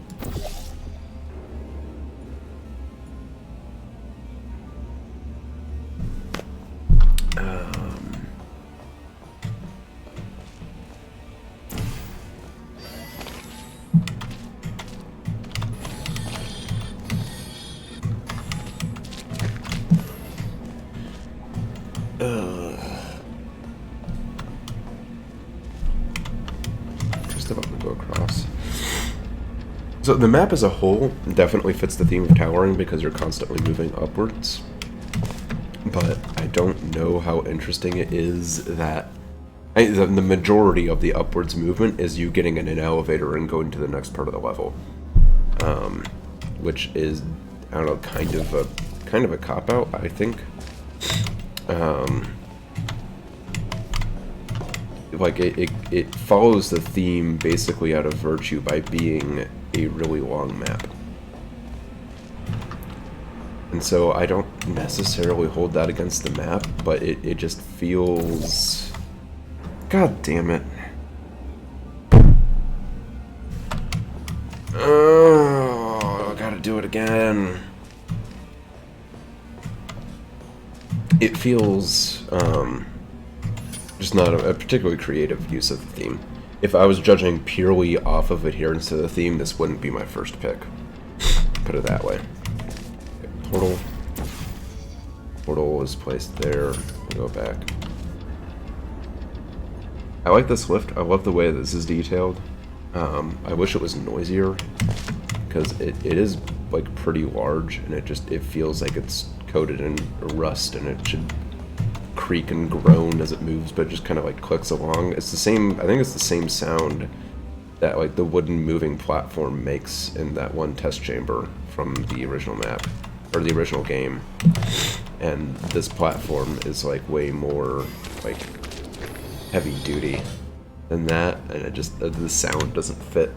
Just about to go across. So the map as a whole definitely fits the theme of towering because you're constantly moving upwards. But I don't know how interesting it is that the majority of the upwards movement is you getting in an elevator and going to the next part of the level, which is, I don't know, kind of a cop-out, I think. Like it follows the theme basically out of Virtue by being a really long map. And so I don't necessarily hold that against the map, but it just feels... God damn it. Oh, I gotta do it again. It feels just not a particularly creative use of the theme. If I was judging purely off of adherence to the theme, this wouldn't be my first pick. Put it that way. portal. Portal is placed there. We'll go back. I like this lift. I love the way this is detailed. I wish it was noisier, because it is like pretty large, and it feels like it's coated in rust, and it should creak and groan as it moves, but it just kind of like clicks along. It's the same. I think it's the same sound that like the wooden moving platform makes in that one test chamber from the original map or the original game. And this platform is like way more like heavy duty than that, and it just the sound doesn't fit.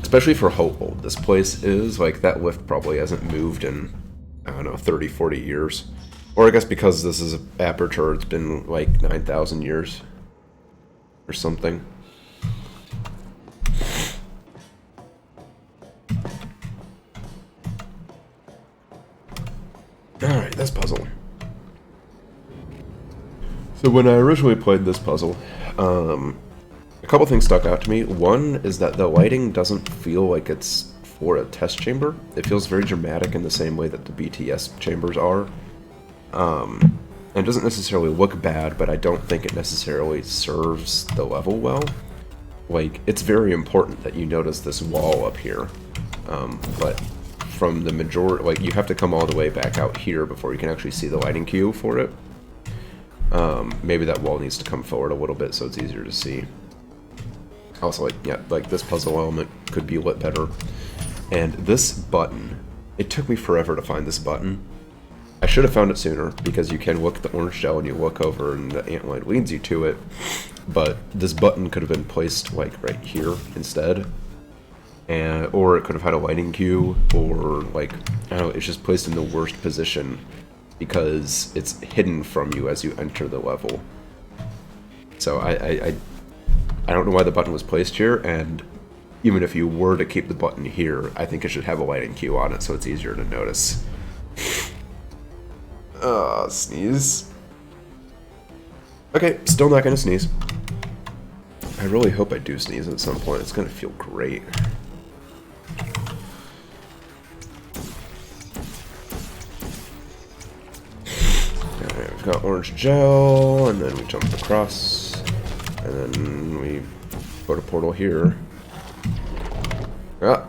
Especially for how old this place is. Like, that lift probably hasn't moved in, I don't know, 30, 40 years. Or I guess because this is an Aperture, it's been like 9,000 years or something. Alright, this puzzle. So when I originally played this puzzle, a couple things stuck out to me. One is that the lighting doesn't feel like it's for a test chamber. It feels very dramatic in the same way that the BTS chambers are. And it doesn't necessarily look bad, but I don't think it necessarily serves the level well. Like, it's very important that you notice this wall up here. But from the majority, like, you have to come all the way back out here before you can actually see the lighting cue for it. Maybe that wall needs to come forward a little bit so it's easier to see. Also, like, yeah, like this puzzle element could be lit better. And this button, it took me forever to find this button. I should have found it sooner, because you can look at the orange gel and you look over and the antlight leads you to it. But this button could have been placed like right here instead. Or it could have had a lighting cue, or like, I don't know, it's just placed in the worst position because it's hidden from you as you enter the level. So I don't know why the button was placed here, and even if you were to keep the button here, I think it should have a lighting cue on it so it's easier to notice. Sneeze. Okay, still not gonna sneeze. I really hope I do sneeze at some point. It's gonna feel great. Alright, we've got orange gel, and then we jump across, and then we put a portal here. Ah,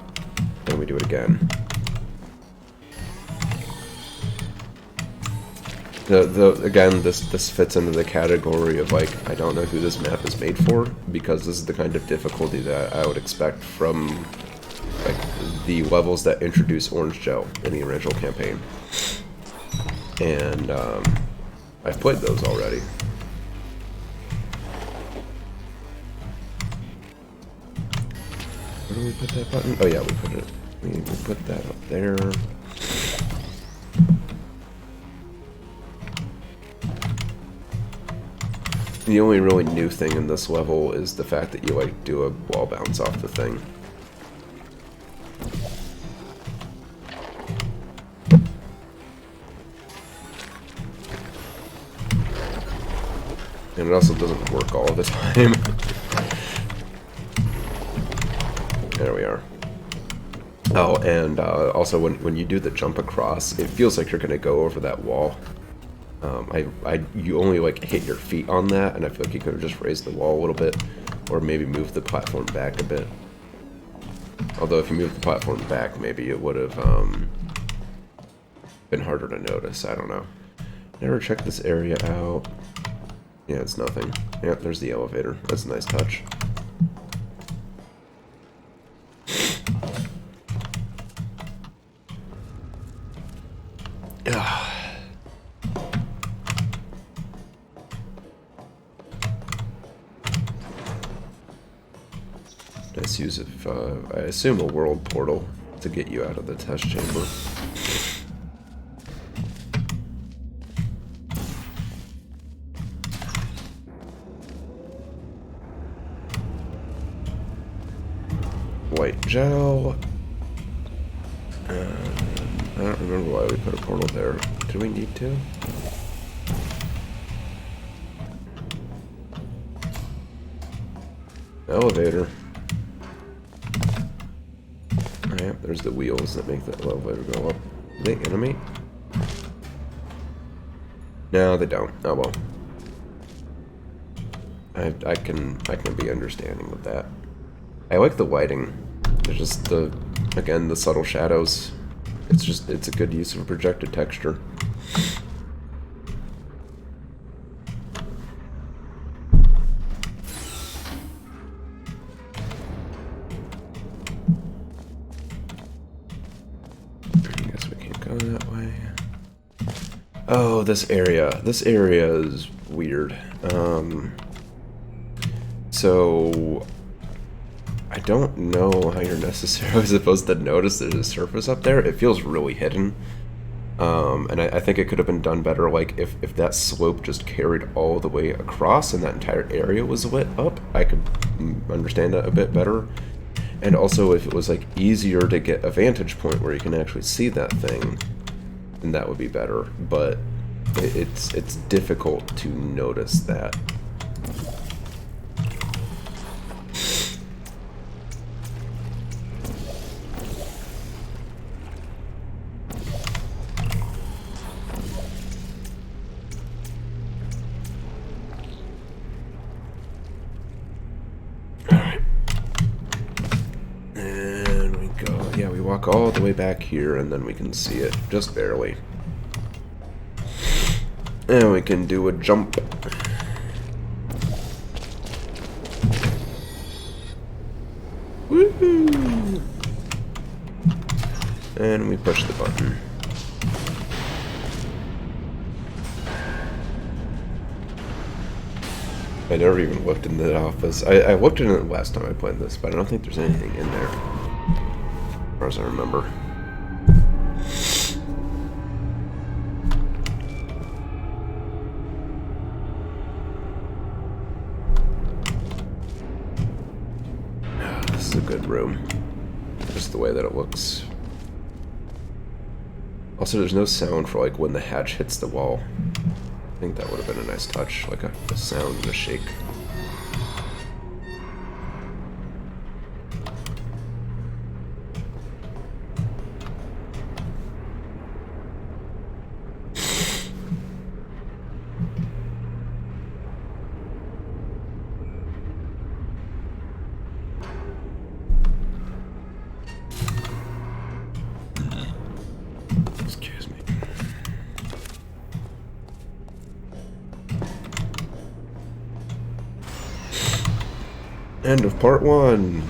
and we do it again. Again, this fits into the category of, like, I don't know who this map is made for, because this is the kind of difficulty that I would expect from, like, the levels that introduce orange gel in the original campaign. And I've played those already. Where do we put that button? Oh yeah, we put that up there. The only really new thing in this level is the fact that you, like, do a wall bounce off the thing. And it also doesn't work all the time. There we are. Oh, and also when you do the jump across, it feels like you're gonna go over that wall. You only, like, hit your feet on that, and I feel like you could have just raised the wall a little bit, or maybe moved the platform back a bit. Although if you moved the platform back, maybe it would have been harder to notice. I don't know. Never checked this area out. Yeah, it's nothing. Yeah, there's the elevator. That's a nice touch. Nice use of, I assume, a world portal to get you out of the test chamber. White gel. I don't remember why we put a portal there. Do we need to? Elevator. I Yeah, there's the wheels that make the elevator go up. Do they animate? No, they don't. Oh well. I can be understanding with that. I like the lighting. It's just again the subtle shadows. It's a good use of a projected texture. I guess we can't go that way. Oh, this area. This area is weird. So I don't know how you're necessarily supposed to notice there's a surface up there. It feels really hidden. And I think it could have been done better, like, if that slope just carried all the way across and that entire area was lit up, I could understand that a bit better. And also, if it was, like, easier to get a vantage point where you can actually see that thing, then that would be better. But it's difficult to notice that. Walk all the way back here, and then we can see it just barely. And we can do a jump. Woohoo! And we push the button. I never even looked in the office. I looked in it last time I played this, but I don't think there's anything in there. As far as I remember. This is a good room. Just the way that it looks. Also, there's no sound for like when the hatch hits the wall. I think that would have been a nice touch, like a sound and a shake. Excuse me. End of part 1.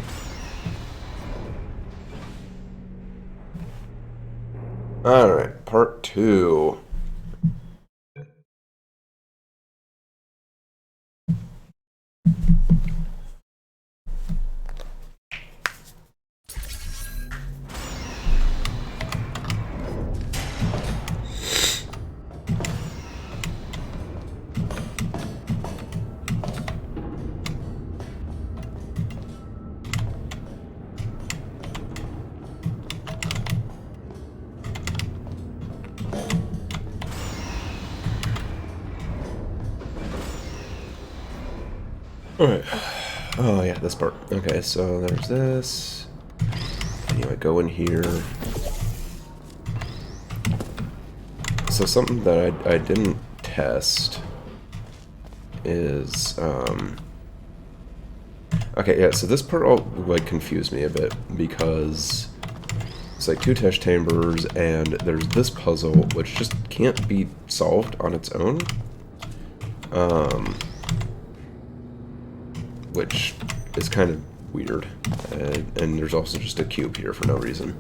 Alright, part 2. Alright. Oh yeah, this part. Okay, so there's this. Anyway, go in here. So something that I didn't test is okay, yeah, so this part all like confused me a bit because it's like 2 test chambers and there's this puzzle which just can't be solved on its own. Which is kind of weird. And there's also just a cube here for no reason.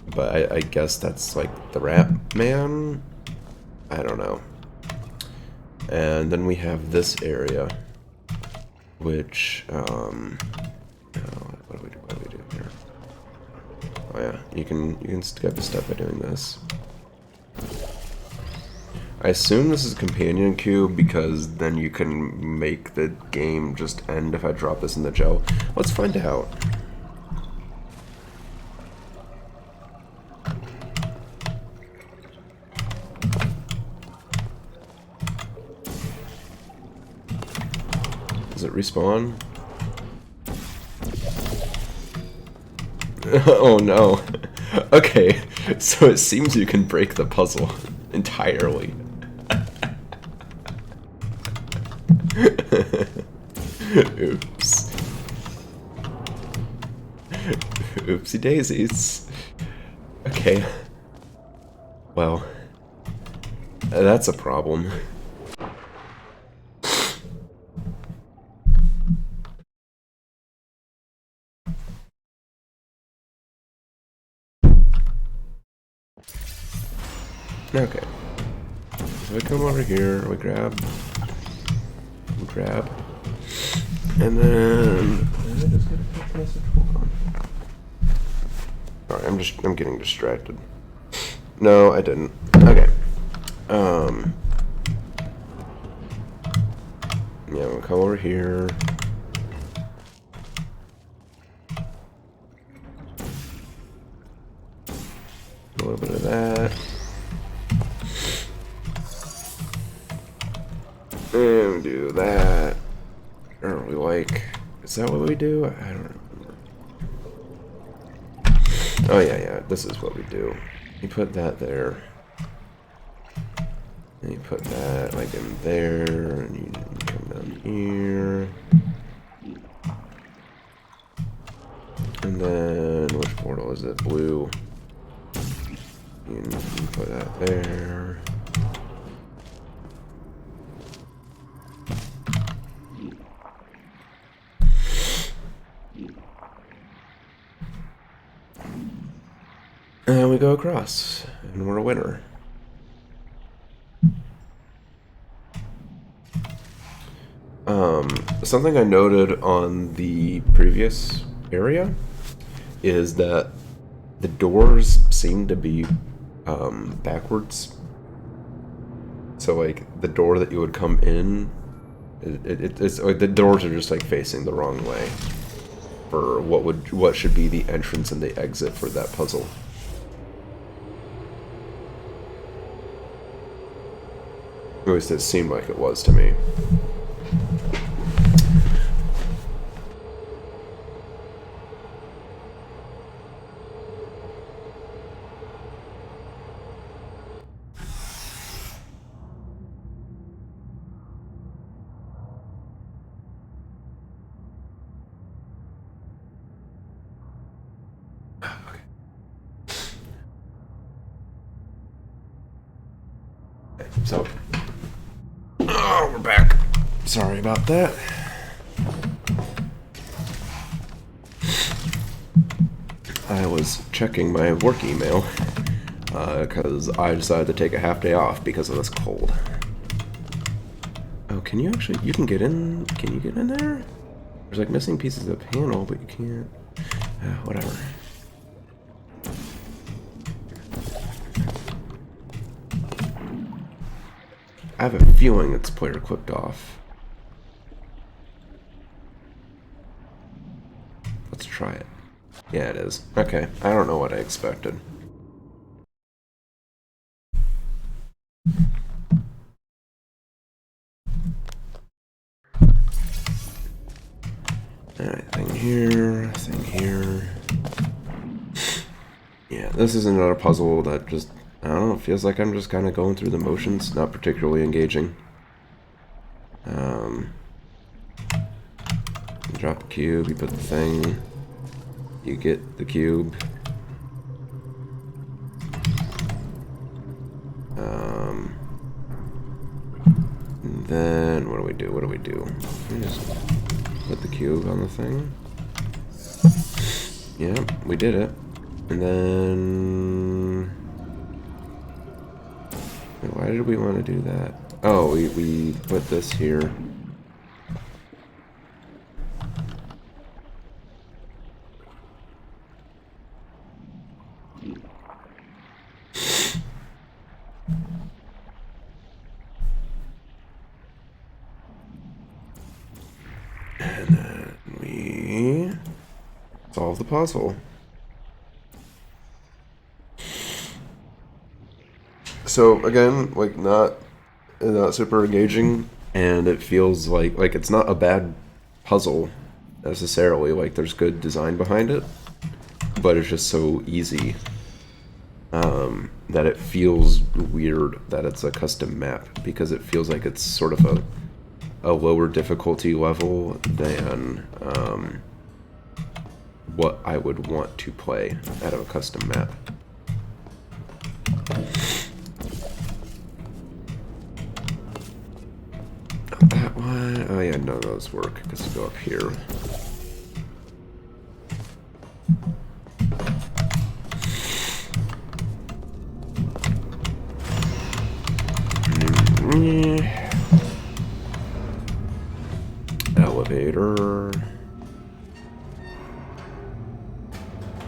But I guess that's like the rat man? I don't know. And then we have this area, which, what do we do here? Oh yeah, you can skip a step by doing this. I assume this is a companion cube because then you can make the game just end if I drop this in the gel. Let's find out. Does it respawn? Oh no. Okay, so it seems you can break the puzzle entirely. Oops. Oopsie daisies. Okay. Well, that's a problem. Okay. So we come over here, we grab, and then did I just get a text message? Hold on. Sorry, I'm getting distracted. No, I didn't. Okay. Yeah, we'll come over here. A little bit of that. And do that. Or we like... Is that what we do? I don't remember. Oh yeah, this is what we do. You put that there. And you put that like in there, and you come down here. And then, which portal is it? Blue. You put that there. And we go across, and we're a winner. Something I noted on the previous area is that the doors seem to be backwards. So like the door that you would come in, it's like the doors are just like facing the wrong way for what should be the entrance and the exit for that puzzle. At least it seemed like it was to me. So, oh, we're back. Sorry about that. I was checking my work email because I decided to take a half day off because of this cold. Oh, can you actually? You can get in. Can you get in there? There's like missing pieces of the panel, but you can't. Whatever. I have a feeling it's player clicked off. Let's try it. Yeah, it is. Okay, I don't know what I expected. Alright, thing here. Yeah, this is another puzzle that just, I don't know, feels like I'm just kind of going through the motions, not particularly engaging. You drop the cube, you put the thing, you get the cube. And then, what do we do? We just put the cube on the thing. Yeah, we did it. And then... Why did we want to do that? Oh, we put this here. And then we solve the puzzle. So again, like not super engaging, and it feels like it's not a bad puzzle necessarily. Like there's good design behind it. but it's just so easy that it feels weird that it's a custom map, because it feels like it's sort of a lower difficulty level than what I would want to play out of a custom map. That one, oh yeah, none of those work because you go up here. Elevator.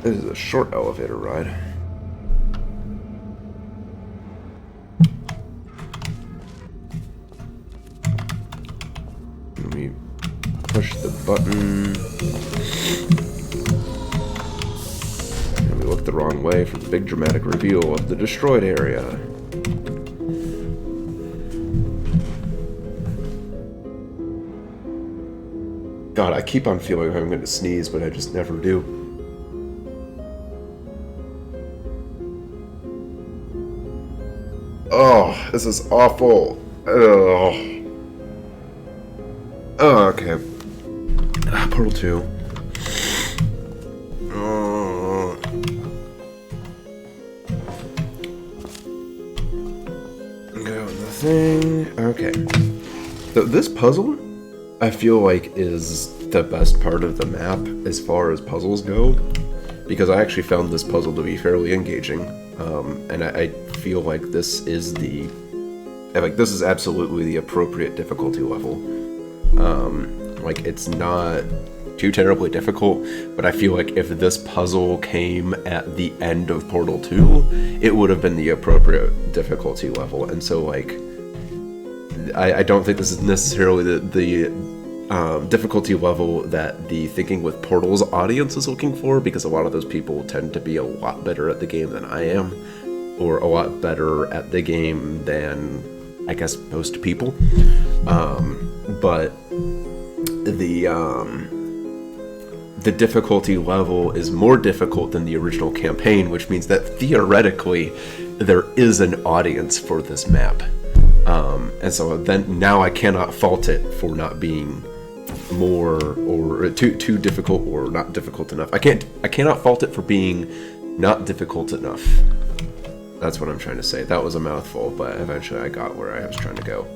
This is a short elevator ride. Let me push the button. And we look the wrong way for the big dramatic reveal of the destroyed area. God, I keep on feeling like I'm going to sneeze, but I just never do. Oh, this is awful. Oh, okay. Portal 2. Go in the thing. Okay. So this puzzle, I feel like, is the best part of the map as far as puzzles go, because I actually found this puzzle to be fairly engaging, and I feel like this is this is absolutely the appropriate difficulty level. Like, it's not too terribly difficult, but I feel like if this puzzle came at the end of Portal 2, it would have been the appropriate difficulty level, and so, like, I don't think this is necessarily the difficulty level that the Thinking with Portals audience is looking for, because a lot of those people tend to be a lot better at the game than I am, or a lot better at the game than, I guess, most people. But the difficulty level is more difficult than the original campaign, which means that theoretically there is an audience for this map. And so then now I cannot fault it for not being more or too difficult or not difficult enough. I cannot fault it for being not difficult enough. That's what I'm trying to say. That was a mouthful, but eventually I got where I was trying to go.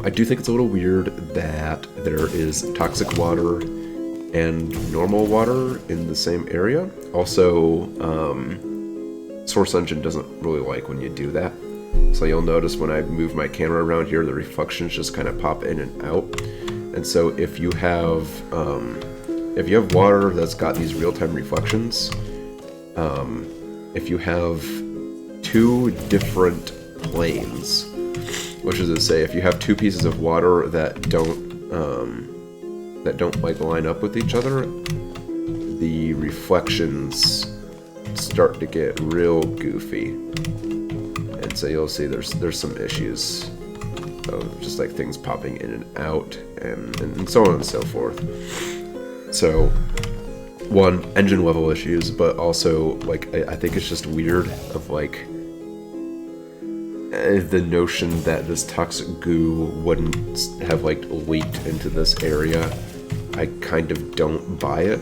I do think it's a little weird that there is toxic water and normal water in the same area. Also, Source Engine doesn't really like when you do that. So you'll notice when I move my camera around here, the reflections just kind of pop in and out. And so if you have water that's got these real-time reflections, if you have two different planes, which is to say, if you have two pieces of water that don't like line up with each other, the reflections start to get real goofy. And so you'll see there's some issues of just like things popping in and out and so on and so forth. So, one, engine level issues, but also, like, I think it's just weird of, like, the notion that this toxic goo wouldn't have, like, leaked into this area. I kind of don't buy it.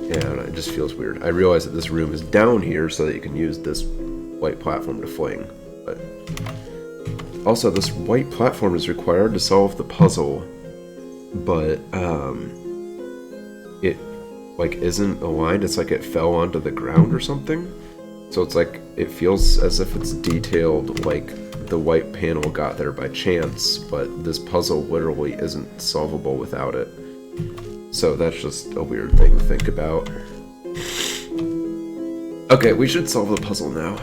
And it just feels weird. I realize that this room is down here so that you can use this white platform to fling, but also this white platform is required to solve the puzzle, but it like isn't aligned. It's like it fell onto the ground or something. So it's like it feels as if it's detailed like the white panel got there by chance, but this puzzle literally isn't solvable without it. So that's just a weird thing to think about. Okay, we should solve the puzzle now.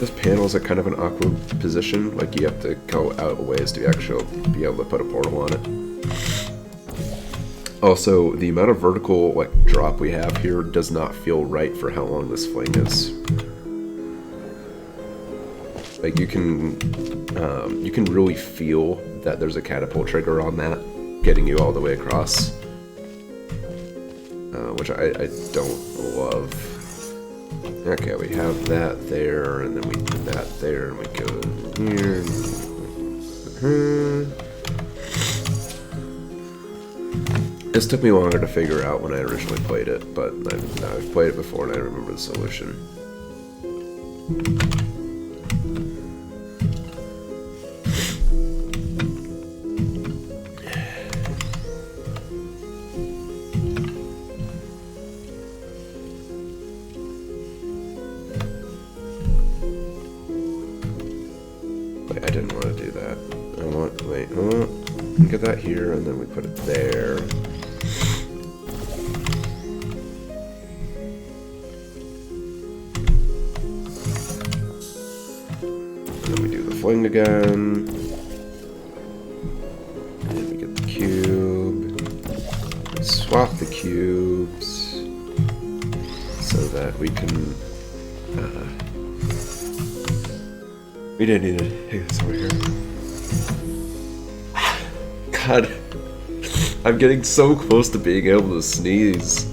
This panel's at kind of an awkward position, like you have to go out a ways to actually be able to put a portal on it. Also, the amount of vertical like drop we have here does not feel right for how long this fling is. Like you can really feel that there's a catapult trigger on that, getting you all the way across, which I don't love. Okay, we have that there, and then we do that there, and we go here. This took me longer to figure out when I originally played it, but I've played it before and I remember the solution. Wait, I didn't want to do that. Get that here, and then we put it there. Fling again, and we get the cube, we swap the cubes so that we can, we didn't need to take this over here. God, I'm getting so close to being able to sneeze.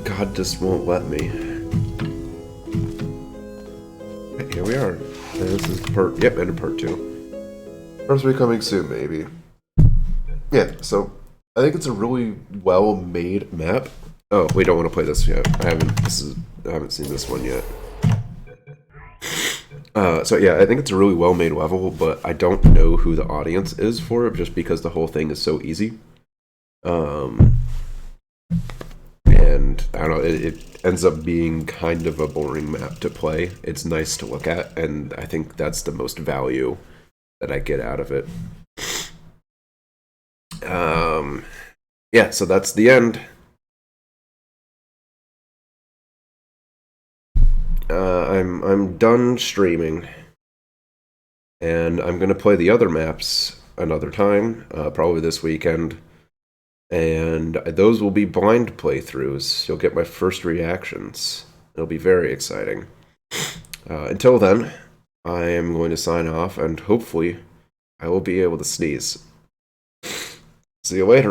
God just won't let me. Here we are. And this is part, yep, end of part 2. Part 3 coming soon, maybe. Yeah, so I think it's a really well-made map. Oh, we don't want to play this yet. I haven't seen this one yet. So yeah, I think it's a really well-made level, but I don't know who the audience is for it, just because the whole thing is so easy. And I don't know, it ends up being kind of a boring map to play. It's nice to look at, and I think that's the most value that I get out of it. Yeah, so that's the end. I'm done streaming, and I'm gonna play the other maps another time, probably this weekend. And those will be blind playthroughs. You'll get my first reactions. It'll be very exciting. Until then, I am going to sign off, and hopefully I will be able to sneeze. See you later.